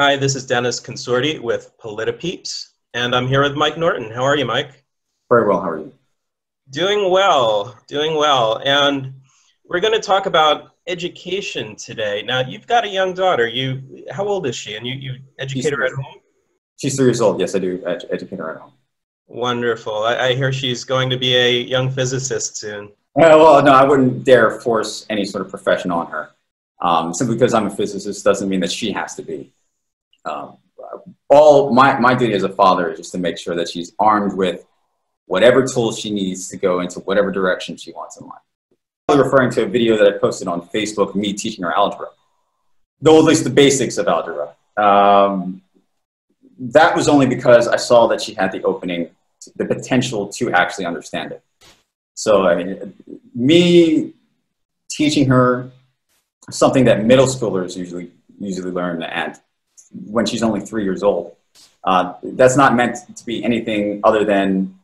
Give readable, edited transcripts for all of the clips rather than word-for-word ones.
Hi, this is Dennis Consorti with Politipeeps, and I'm here with Mike Norton. How are you, Mike? Very well, how are you? Doing well, doing well. And we're going to talk about education today. Now, you've got a young daughter. How old is she? And you educate her at home? She's 3 years old. Yes, I do educate her at home. Wonderful. I hear she's going to be a young physicist soon. Well, no, I wouldn't dare force any sort of profession on her. Simply because I'm a physicist doesn't mean that she has to be. All my duty as a father is just to make sure that she's armed with whatever tools she needs to go into whatever direction she wants in life. I was referring to a video that I posted on Facebook, me teaching her algebra, though at least the basics of algebra. That was only because I saw that she had the opening, the potential to actually understand it. So, I mean, me teaching her something that middle schoolers usually learn, and when she's only 3 years old, that's not meant to be anything other than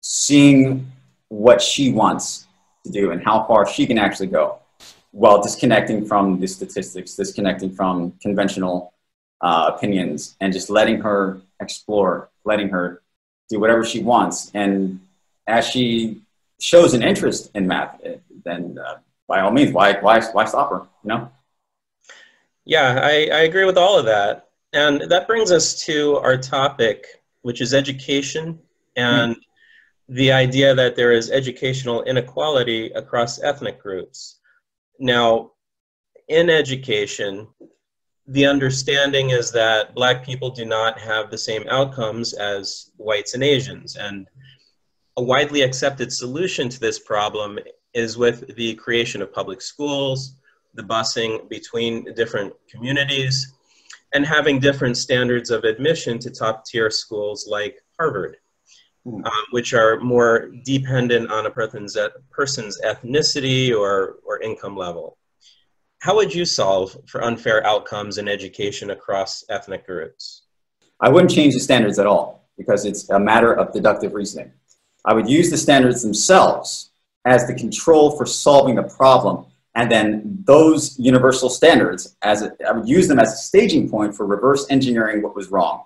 seeing what she wants to do and how far she can actually go, while disconnecting from the statistics, disconnecting from conventional opinions, and just letting her explore, letting her do whatever she wants. And as she shows an interest in math, then by all means, why stop her, you know? Yeah, I agree with all of that. And that brings us to our topic, which is education and the idea that there is educational inequality across ethnic groups. Now, in education, the understanding is that Black people do not have the same outcomes as whites and Asians. And a widely accepted solution to this problem is with the creation of public schools, the busing between different communities, and having different standards of admission to top-tier schools like Harvard, which are more dependent on a person's ethnicity or income level. How would you solve for unfair outcomes in education across ethnic groups? I wouldn't change the standards at all, because it's a matter of deductive reasoning. I would use the standards themselves as the control for solving the problem, and then those universal standards, I would use them as a staging point for reverse engineering what was wrong,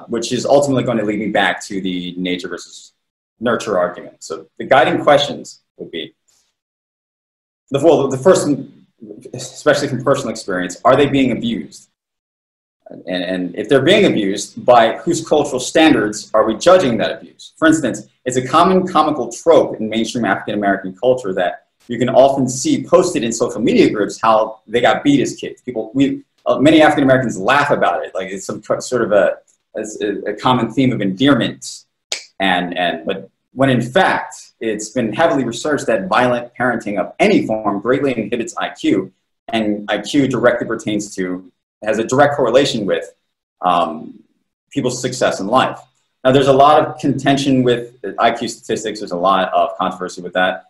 which is ultimately going to lead me back to the nature versus nurture argument. So the guiding questions would be, the first, especially from personal experience, are they being abused? And if they're being abused, by whose cultural standards are we judging that abuse? For instance, it's a common comical trope in mainstream African-American culture that you can often see posted in social media groups how they got beat as kids. Many African-Americans laugh about it, like it's some sort of a common theme of endearment. But when in fact, it's been heavily researched that violent parenting of any form greatly inhibits IQ, and IQ directly pertains to, has a direct correlation with people's success in life. Now, there's a lot of contention with IQ statistics. There's a lot of controversy with that,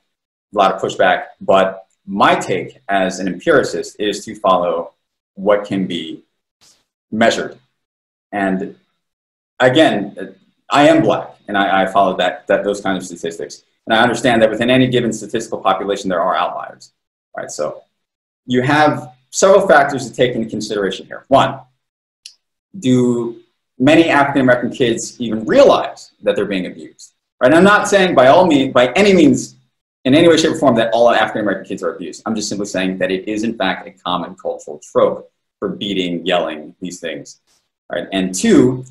a lot of pushback. But my take as an empiricist is to follow what can be measured. And again, I am Black, and I follow those kinds of statistics. And I understand that within any given statistical population, there are outliers. Right? So you have several factors to take into consideration here. One, do many African-American kids even realize that they're being abused? Right? And I'm not saying by any means, in any way, shape, or form, that all African-American kids are abused. I'm just simply saying that it is, in fact, a common cultural trope for beating, yelling, these things. Right? And two,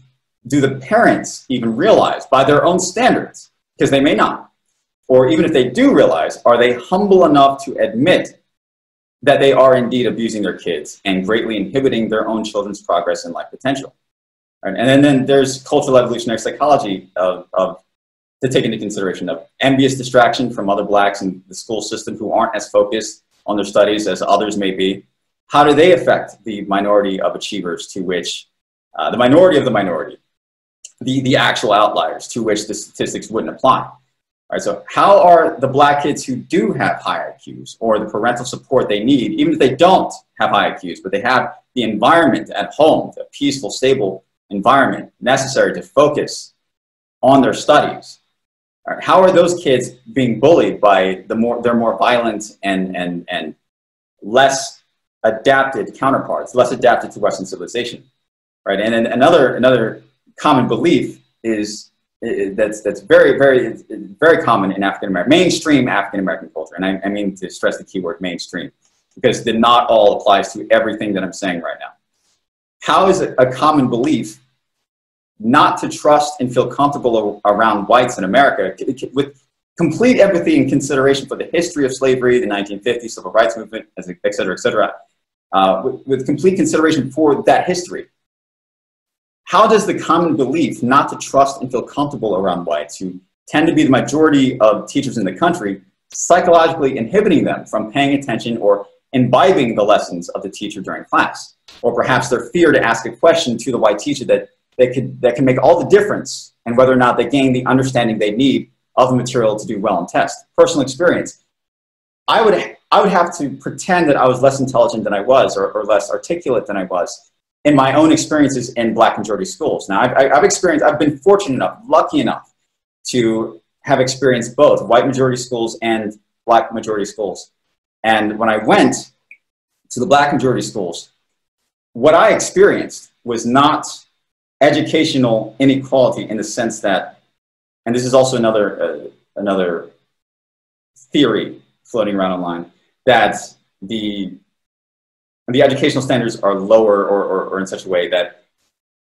do the parents even realize by their own standards, because they may not, or even if they do realize, are they humble enough to admit that they are indeed abusing their kids and greatly inhibiting their own children's progress and life potential? Right? And then there's cultural evolutionary psychology to take into consideration of envious distraction from other Blacks in the school system who aren't as focused on their studies as others may be. How do they affect the minority of achievers to which, the minority of the minority, the actual outliers to which the statistics wouldn't apply? All right, so how are the Black kids who do have high IQs, or the parental support they need, even if they don't have high IQs, but they have the environment at home, the peaceful, stable environment necessary to focus on their studies? All right, how are those kids being bullied by their more violent and less adapted counterparts, less adapted to Western civilization, right? And then another common belief is that's very common in African American, mainstream African American culture, and I mean to stress the keyword mainstream, because the not all applies to everything that I'm saying right now. How is it a common belief not to trust and feel comfortable around whites in America with complete empathy and consideration for the history of slavery, the 1950s civil rights movement, et cetera, with complete consideration for that history? How does the common belief not to trust and feel comfortable around whites, who tend to be the majority of teachers in the country, psychologically inhibiting them from paying attention or imbibing the lessons of the teacher during class? Or perhaps their fear to ask a question to the white teacher that can make all the difference in whether or not they gain the understanding they need of the material to do well in test. Personal experience. I would have to pretend that I was less intelligent than I was, or less articulate than I was, in my own experiences in Black majority schools. Now, I've been fortunate enough, lucky enough, to have experienced both white majority schools and Black majority schools. And when I went to the Black majority schools, what I experienced was not educational inequality in the sense that, and this is also another theory floating around online, that the educational standards are lower or in such a way that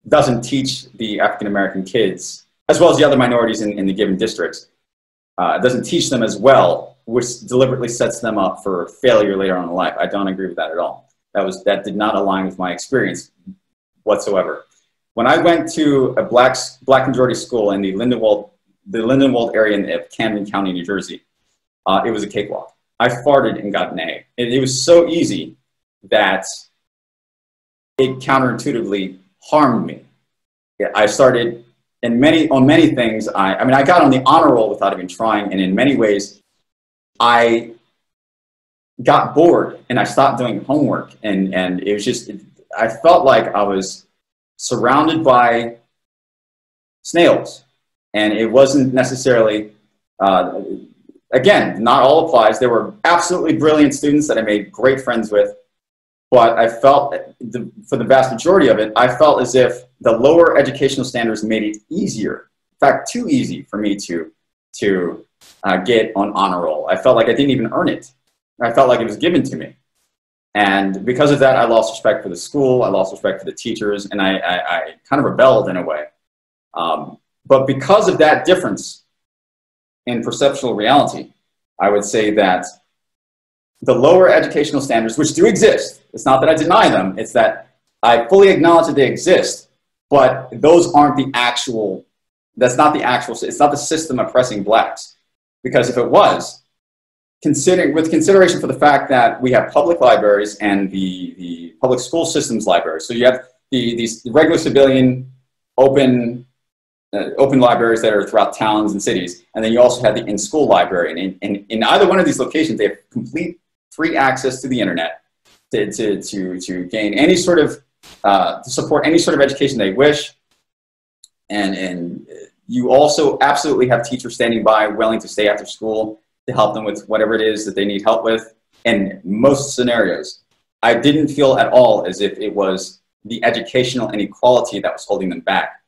doesn't teach the African American kids, as well as the other minorities in the given districts, doesn't teach them as well, which deliberately sets them up for failure later on in life. I don't agree with that at all. That did not align with my experience whatsoever. When I went to a black majority school in the Lindenwold area of Camden County, New Jersey, it was a cakewalk. I farted and got an A. It was so easy that it counterintuitively harmed me. I started on many things. I mean, I got on the honor roll without even trying, and in many ways, I got bored and I stopped doing homework, and it was just, I felt like I was surrounded by snails, and it wasn't necessarily, again, not all applies. There were absolutely brilliant students that I made great friends with, but I felt, for the vast majority of it, I felt as if the lower educational standards made it easier, in fact, too easy for me to get on honor roll. I felt like I didn't even earn it. I felt like it was given to me. And because of that, I lost respect for the school, I lost respect for the teachers, and I kind of rebelled in a way. But because of that difference in perceptual reality, I would say that the lower educational standards, which do exist, it's not that I deny them, it's that I fully acknowledge that they exist, but those aren't the actual, it's not the system oppressing blacks. Because if it was, with consideration for the fact that we have public libraries and the public school systems libraries, so you have these regular civilian open libraries that are throughout towns and cities, and then you also have the in-school library. And in either one of these locations, they have complete free access to the internet to gain any sort of, to support any sort of education they wish. And you also absolutely have teachers standing by willing to stay after school to help them with whatever it is that they need help with. In most scenarios, I didn't feel at all as if it was the educational inequality that was holding them back.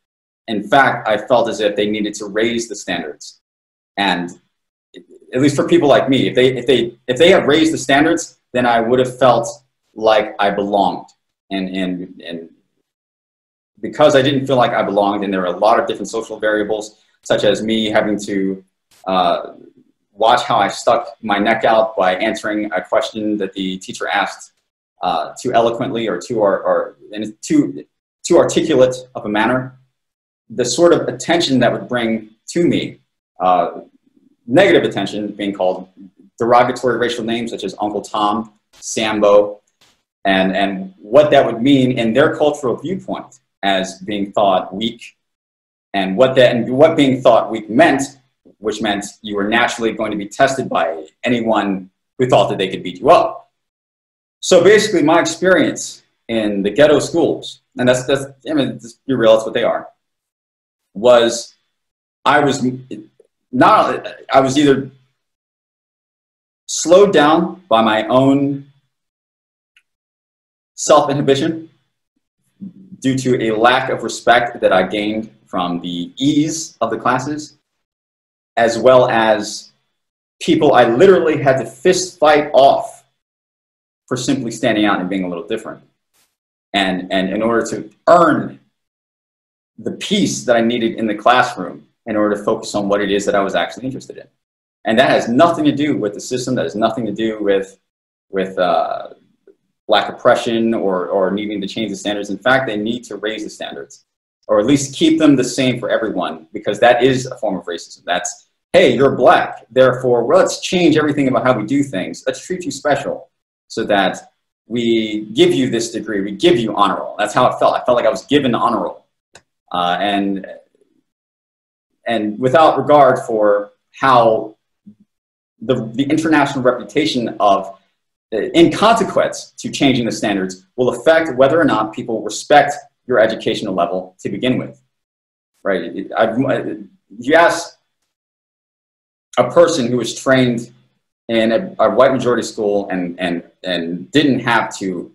In fact, I felt as if they needed to raise the standards. And at least for people like me, if they had raised the standards, then I would have felt like I belonged. And because I didn't feel like I belonged, and there were a lot of different social variables, such as me having to watch how I stuck my neck out by answering a question that the teacher asked too eloquently or in too articulate of a manner. The sort of attention that would bring to me, negative attention, being called derogatory racial names such as Uncle Tom, Sambo, and what that would mean in their cultural viewpoint as being thought weak, and what being thought weak meant, which meant you were naturally going to be tested by anyone who thought that they could beat you up. So basically, my experience in the ghetto schools, and that's I mean, just be real, that's what they are, was I was either slowed down by my own self-inhibition due to a lack of respect that I gained from the ease of the classes, as well as people I literally had to fist fight off for simply standing out and being a little different. And in order to earn the peace that I needed in the classroom in order to focus on what it is that I was actually interested in. And that has nothing to do with the system. That has nothing to do with black oppression or needing to change the standards. In fact, they need to raise the standards, or at least keep them the same for everyone, because that is a form of racism. That's, hey, you're black, therefore, well, let's change everything about how we do things. Let's treat you special so that we give you this degree, we give you honor roll. That's how it felt. I felt like I was given honor roll. And without regard for how the international reputation of inconsequence to changing the standards will affect whether or not people respect your educational level to begin with, right? You ask a person who was trained in a white majority school and didn't have to,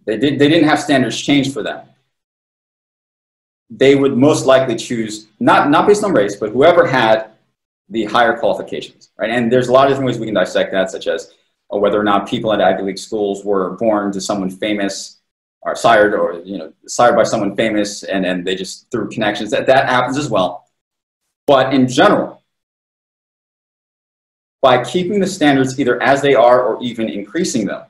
they didn't have standards changed for them, they would most likely choose, not based on race, but whoever had the higher qualifications, right? And there's a lot of different ways we can dissect that, such as whether or not people at Ivy League schools were born to someone famous, or sired by someone famous, and then they just through connections. That happens as well. But in general, by keeping the standards either as they are or even increasing them,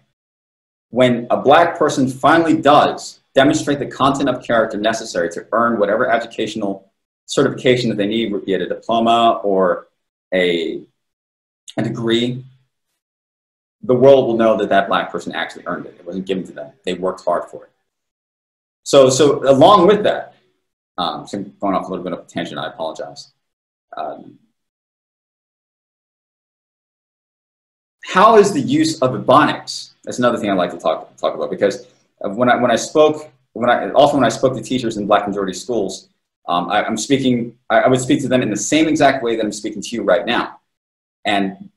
when a black person finally does demonstrate the content of character necessary to earn whatever educational certification that they need, be it a diploma or a degree, the world will know that that black person actually earned it. It wasn't given to them. They worked hard for it. So along with that, so I'm going off a little bit of a tangent, I apologize. How is the use of Ebonics? That's another thing I'd like to talk about, because when I spoke to teachers in black majority schools, I would speak to them in the same exact way that I'm speaking to you right now. And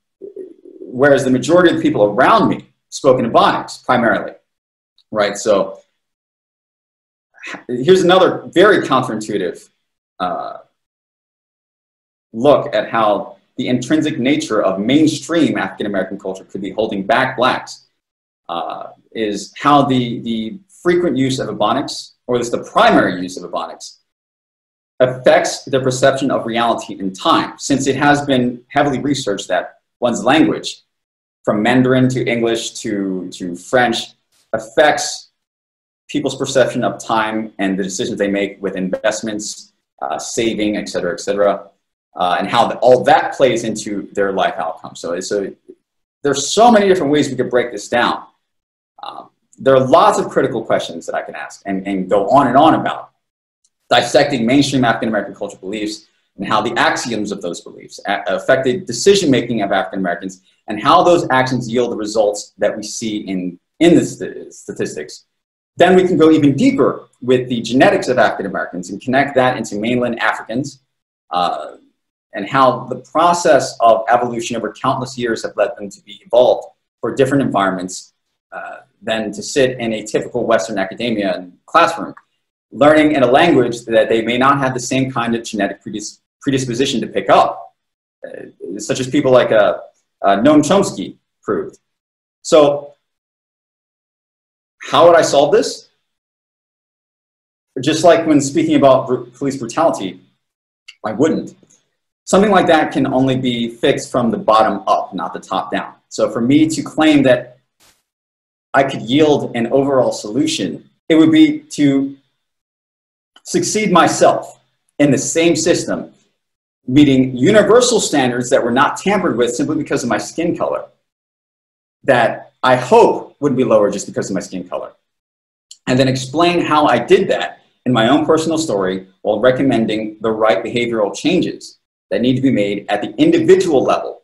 whereas the majority of the people around me spoke in Ebonics primarily, right? So here's another very counterintuitive look at how the intrinsic nature of mainstream African-American culture could be holding back blacks, is how the frequent use of Ebonics, or at least the primary use of Ebonics, affects the perception of reality in time, since it has been heavily researched that one's language, from Mandarin to English to French, affects people's perception of time and the decisions they make with investments, saving, et cetera, and how all that plays into their life outcome. So there's so many different ways we could break this down. There are lots of critical questions that I can ask and go on and on about, dissecting mainstream African-American cultural beliefs and how the axioms of those beliefs affected decision-making of African-Americans, and how those actions yield the results that we see in the statistics. Then we can go even deeper with the genetics of African-Americans and connect that into mainland Africans, and how the process of evolution over countless years have led them to be evolved for different environments than to sit in a typical Western academia and classroom, learning in a language that they may not have the same kind of genetic predisposition to pick up, such as people like Noam Chomsky proved. So how would I solve this? Just like when speaking about police brutality, I wouldn't. Something like that can only be fixed from the bottom up, not the top down. So for me to claim that I could yield an overall solution, it would be to succeed myself in the same system, meeting universal standards that were not tampered with simply because of my skin color, that I hope would be lower just because of my skin color. And then explain how I did that in my own personal story while recommending the right behavioral changes that need to be made at the individual level.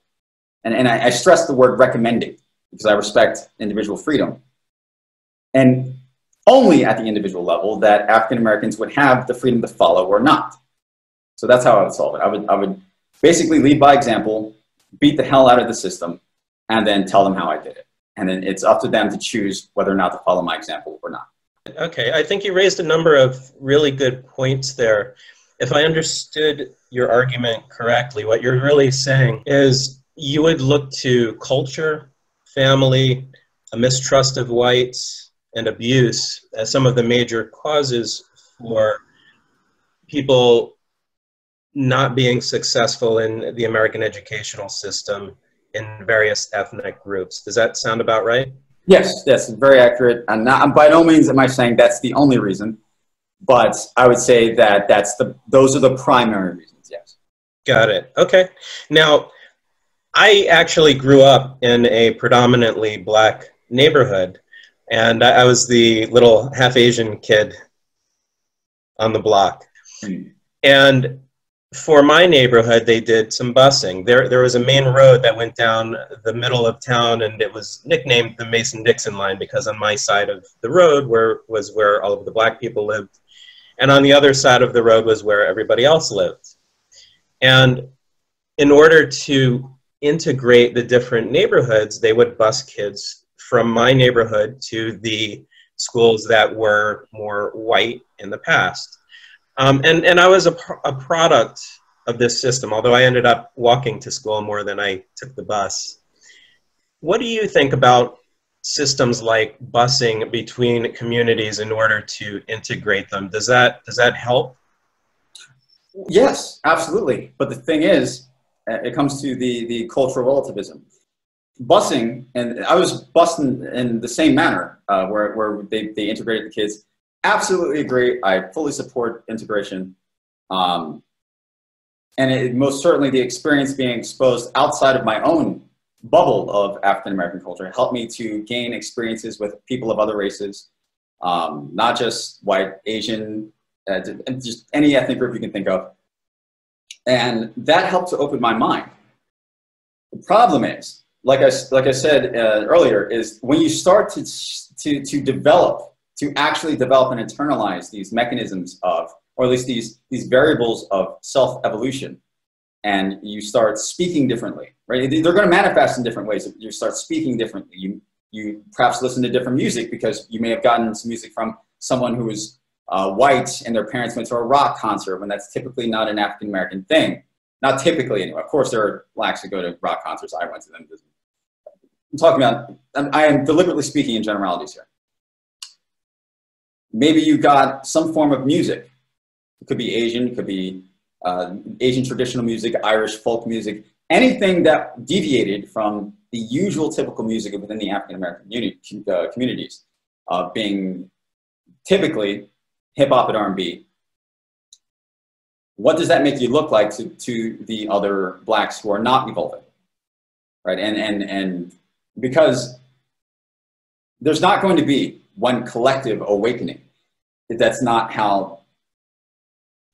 And I stress the word recommending because I respect individual freedom. And only at the individual level that African Americans would have the freedom to follow or not. So that's how I would solve it. I would basically lead by example, beat the hell out of the system, and then tell them how I did it. And then it's up to them to choose whether or not to follow my example or not. Okay, I think you raised a number of really good points there. If I understood your argument correctly, what you're really saying is you would look to culture, family, a mistrust of whites, and abuse as some of the major causes for people not being successful in the American educational system in various ethnic groups. Does that sound about right? Yes, that's very accurate. And not, by no means am I saying that's the only reason, but I would say that those are the primary reasons, yes. Got it. Okay. Now, I actually grew up in a predominantly black neighborhood, and I was the little half-Asian kid on the block. And for my neighborhood, they did some busing. There was a main road that went down the middle of town, and it was nicknamed the Mason-Dixon line because on my side of the road was where all of the black people lived, and on the other side of the road was where everybody else lived. And in order to integrate the different neighborhoods, they would bus kids from my neighborhood to the schools that were more white in the past. And I was a product of this system, although I ended up walking to school more than I took the bus. What do you think about systems like busing between communities in order to integrate them? Does that help? Yes, absolutely. But the thing is, it comes to the cultural relativism. Busing, and I was busing in the same manner where they integrated the kids. Absolutely agree. I fully support integration. And most certainly the experience being exposed outside of my own bubble of African-American culture helped me to gain experiences with people of other races, not just white, Asian, just any ethnic group you can think of. And that helped to open my mind. The problem is, like I said earlier, is when you start to actually develop and internalize these mechanisms of, or at least these variables of self-evolution, and you start speaking differently, right? They're going to manifest in different ways. You start speaking differently. You perhaps listen to different music because you may have gotten some music from someone who is white and their parents went to a rock concert when that's typically not an African-American thing. Not typically anyway. Of course, there are blacks who go to rock concerts. I went to them. I'm talking about, I am deliberately speaking in generalities here. Maybe you got some form of music. It could be Asian, it could be Asian traditional music, Irish folk music, anything that deviated from the usual typical music within the African-American communities, being typically hip-hop and R&B. What does that make you look like to the other blacks who are not evolving, right? And because there's not going to be one collective awakening. That's not how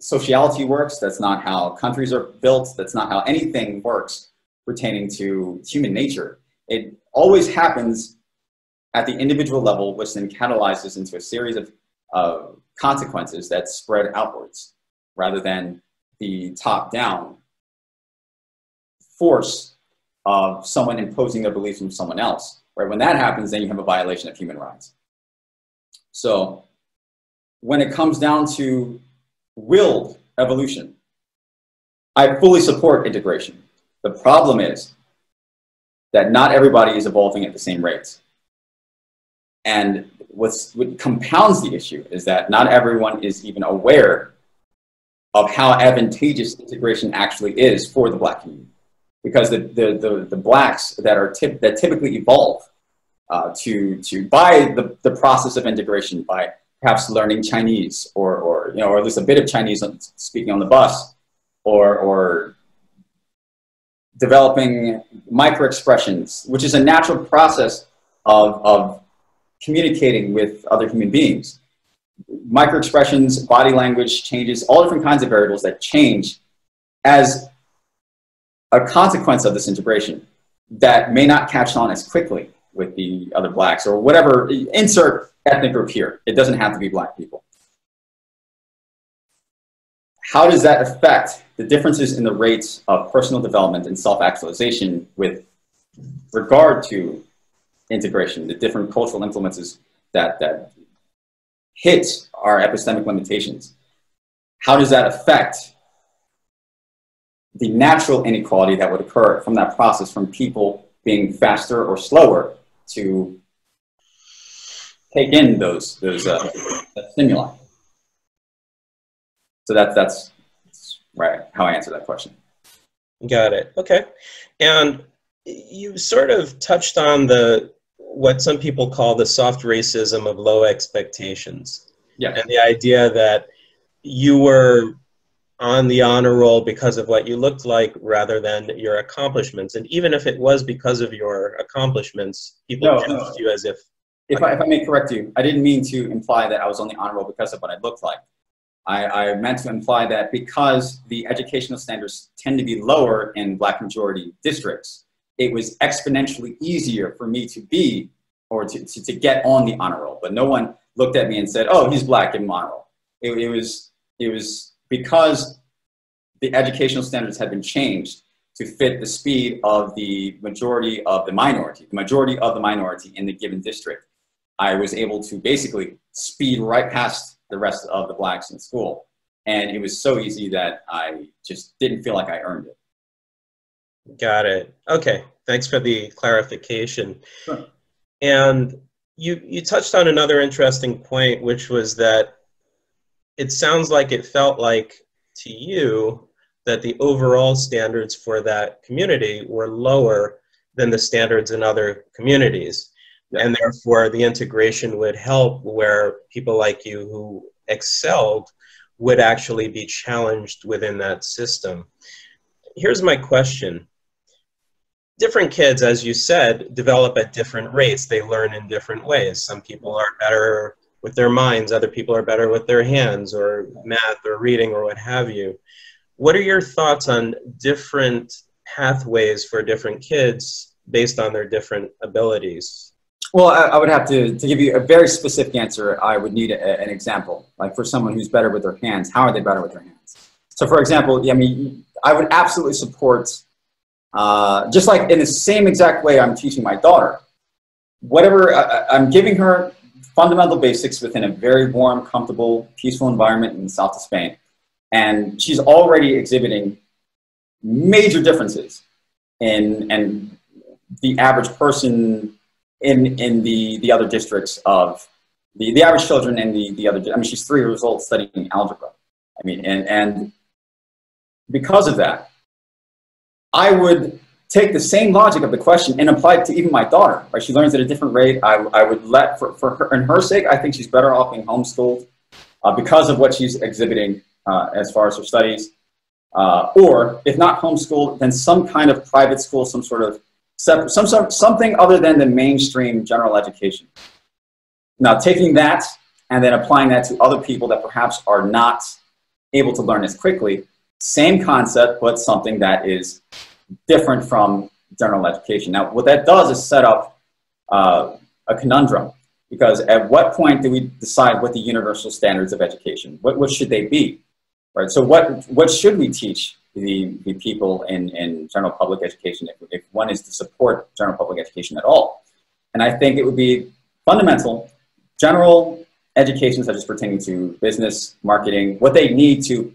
sociality works. That's not how countries are built. That's not how anything works pertaining to human nature. It always happens at the individual level, which then catalyzes into a series of consequences that spread outwards rather than the top-down force of someone imposing their beliefs on someone else. Right? When that happens, then you have a violation of human rights. So when it comes down to willed evolution, I fully support integration. The problem is that not everybody is evolving at the same rates. And what compounds the issue is that not everyone is even aware of how advantageous integration actually is for the black community. Because the blacks that typically evolve by the process of integration, by perhaps learning Chinese or at least a bit of Chinese speaking on the bus, or developing micro-expressions, which is a natural process of communicating with other human beings. Micro-expressions, body language changes, all different kinds of variables that change as a consequence of this integration that may not catch on as quickly with the other blacks or whatever, insert ethnic group here. It doesn't have to be black people. How does that affect the differences in the rates of personal development and self-actualization with regard to integration, the different cultural influences that hit our epistemic limitations, how does that affect the natural inequality that would occur from that process, from people being faster or slower to take in those stimuli? So that's right how I answer that question. Got it. Okay. And you sort of touched on what some people call the soft racism of low expectations. Yeah. And the idea that you were on the honor roll because of what you looked like rather than your accomplishments. And even if it was because of your accomplishments, people judged you as if... If I may correct you, I didn't mean to imply that I was on the honor roll because of what I looked like. I meant to imply that because the educational standards tend to be lower in Black majority districts, it was exponentially easier for me to be, or to get on the honor roll. But no one looked at me and said, oh, he's Black, give him honor roll. It was because the educational standards had been changed to fit the speed of the majority of the minority in the given district. I was able to basically speed right past the rest of the Blacks in school. And it was so easy that I just didn't feel like I earned it. Got it. Okay, thanks for the clarification. Sure. And you touched on another interesting point, which was that it sounds like it felt like to you that the overall standards for that community were lower than the standards in other communities. Yeah. And therefore the integration would help, where people like you who excelled would actually be challenged within that system. Here's my question. Different kids, as you said, develop at different rates. They learn in different ways. Some people are better with their minds, other people are better with their hands, or math or reading or what have you. What are your thoughts on different pathways for different kids based on their different abilities? Well, I would have to give you a very specific answer. I would need an example, like for someone who's better with their hands. How are they better with their hands? So for example, I mean, I would absolutely support, just like in the same exact way I'm teaching my daughter, whatever, I'm giving her fundamental basics within a very warm, comfortable, peaceful environment in the south of Spain. And she's already exhibiting major differences in the average person in the other districts of the average children in the other. I mean, she's 3 years old studying algebra. I mean, and because of that, I would take the same logic of the question and apply it to even my daughter. Right? She learns at a different rate. I would let, for her, and her sake, I think she's better off being homeschooled because of what she's exhibiting as far as her studies. Or if not homeschooled, then some kind of private school, some sort of something other than the mainstream general education. Now, taking that and then applying that to other people that perhaps are not able to learn as quickly, same concept, but something that is different from general education. Now, what that does is set up a conundrum, because at what point do we decide what the universal standards of education, what should they be, right? So what should we teach the people in general public education if one is to support general public education at all? And I think it would be fundamental, general education such as pertaining to business, marketing, what they need to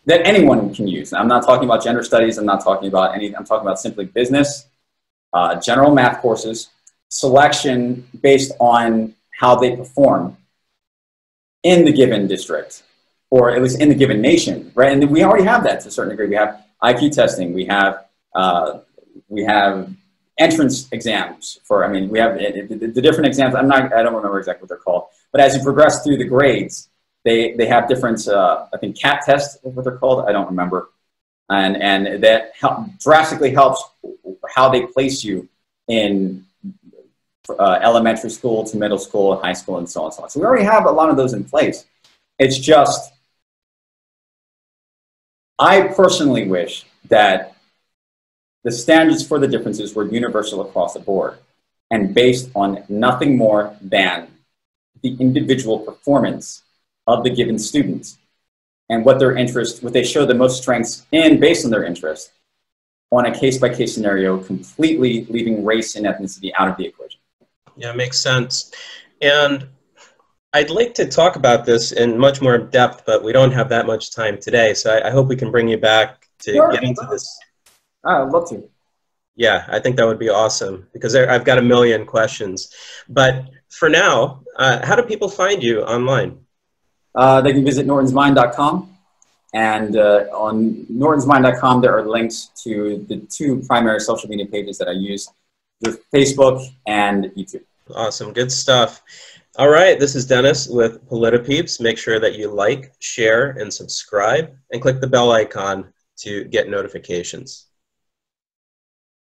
that anyone can use. I'm not talking about gender studies, I'm not talking about I'm talking about simply business, general math courses, selection based on how they perform in the given district, or at least in the given nation, right? And we already have that to a certain degree. We have IQ testing, we have entrance exams for, I mean, we have the different exams. I don't remember exactly what they're called, but as you progress through the grades, they have different, I think CAT tests is what they're called, I don't remember. And that drastically helps how they place you in elementary school to middle school, high school, and so on and so on. So we already have a lot of those in place. It's just, I personally wish that the standards for the differences were universal across the board and based on nothing more than the individual performance of the given students and what their interest, what they show the most strengths in based on their interest. on a case-by-case scenario, completely leaving race and ethnicity out of the equation. Yeah, makes sense. And I'd like to talk about this in much more depth, but we don't have that much time today. So I hope we can bring you back to get into this. I'd love to. Yeah, I think that would be awesome because I've got a million questions. But for now, how do people find you online? They can visit nortonsmind.com. And on nortonsmind.com, there are links to the 2 primary social media pages that I use, with Facebook and YouTube. Awesome, good stuff. All right, this is Dennis with PolitiPeeps. Make sure that you like, share, and subscribe, and click the bell icon to get notifications.